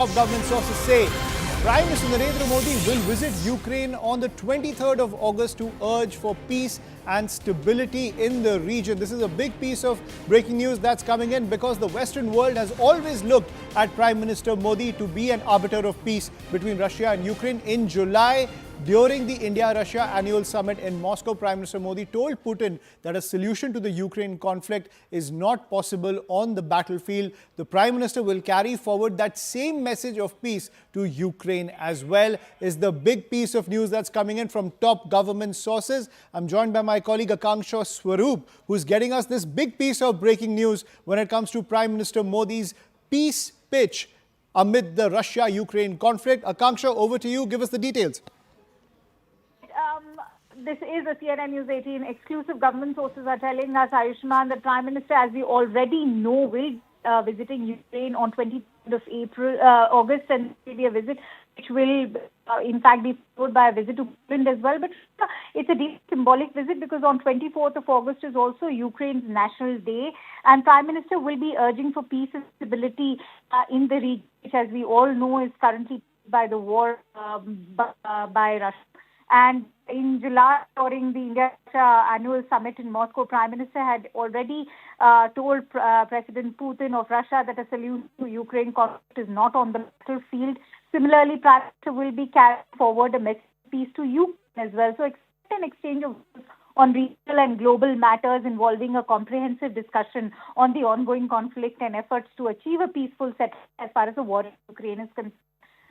Top government sources say Prime Minister Narendra Modi will visit Ukraine on the 23rd of August to urge for peace and stability in the region. This is a big piece of breaking news that's coming in because the Western world has always looked at Prime Minister Modi to be an arbiter of peace between Russia and Ukraine. In July, during the India-Russia annual summit in Moscow, Prime Minister Modi told Putin that a solution to the Ukraine conflict is not possible on the battlefield. The Prime Minister will carry forward that same message of peace to Ukraine as well, is the big piece of news that's coming in from top government sources. I'm joined by my colleague Akanksha Swaroop, who's getting us this big piece of breaking news when it comes to Prime Minister Modi's peace pitch amid the Russia-Ukraine conflict. Akanksha, over to you. Give us the details. This is a CNN News 18 exclusive. Government sources are telling us, Ayushman, that Prime Minister, as we already know, will visiting Ukraine on 23rd of August, and will be a visit which will, in fact, be followed by a visit to Poland as well. But it's a deep symbolic visit because on 24th of August is also Ukraine's National Day, and Prime Minister will be urging for peace and stability in the region, which, as we all know, is currently by the war by Russia. And in July, during the India-Russia annual summit in Moscow, Prime Minister had already told President Putin of Russia that a solution to Ukraine conflict is not on the battlefield. Similarly, Prime Minister will be carrying forward a message of peace to Ukraine as well. So expect an exchange of views on regional and global matters involving a comprehensive discussion on the ongoing conflict and efforts to achieve a peaceful settlement as far as the war in Ukraine is concerned.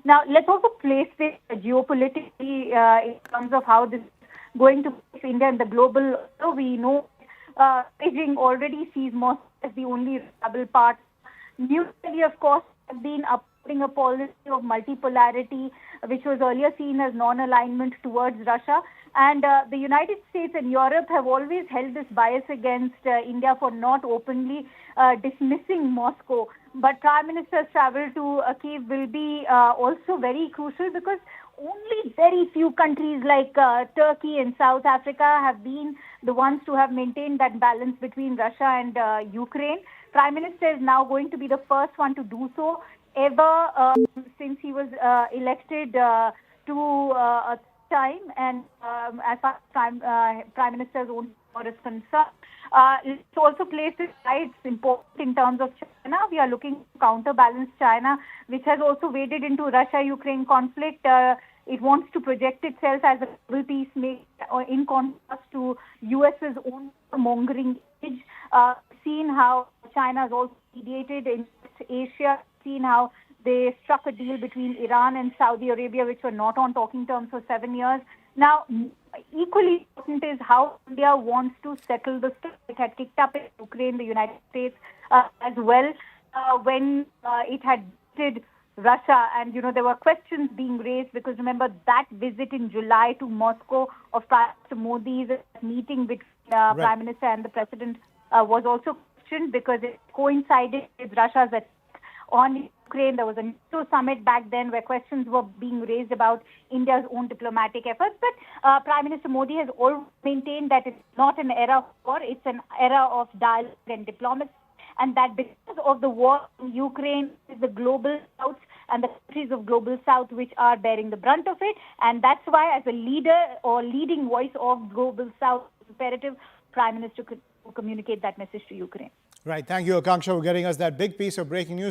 Now, let's also place this geopolitically in terms of how this is going to face India in the global. So we know Beijing already sees Moscow as the only rebel part. New Delhi, of course, has been upholding a policy of multipolarity, which was earlier seen as non-alignment towards Russia. And the United States and Europe have always held this bias against India for not openly dismissing Moscow. But Prime Minister's travel to Kyiv will be also very crucial because only very few countries like Turkey and South Africa have been the ones to have maintained that balance between Russia and Ukraine. Prime Minister is now going to be the first one to do so ever since he was elected to a time, and as far as Prime Minister's own power is concerned. It's also placed aside, it's important in terms of China. We are looking to counterbalance China, which has also waded into Russia-Ukraine conflict. It wants to project itself as a global peacemaker in contrast to US's own mongering image. Seen how China has also mediated in Asia, seen how they struck a deal between Iran and Saudi Arabia, which were not on talking terms for 7 years. Now, equally important is how India wants to settle the storm. It had kicked up in Ukraine, the United States as well, when it had visited Russia. And, there were questions being raised because, remember, that visit in July to Moscow of Prime Minister Modi's meeting between Prime Minister and the President was also questioned because it coincided with Russia's attack on Ukraine. There was a NATO summit back then where questions were being raised about India's own diplomatic efforts. But Prime Minister Modi has always maintained that it's not an era of war, it's an era of dialogue and diplomacy. And that because of the war in Ukraine, is the global south and the countries of global south which are bearing the brunt of it. And that's why, as a leader or leading voice of global south, it's imperative Prime Minister could communicate that message to Ukraine. Right. Thank you, Akanksha, for getting us that big piece of breaking news.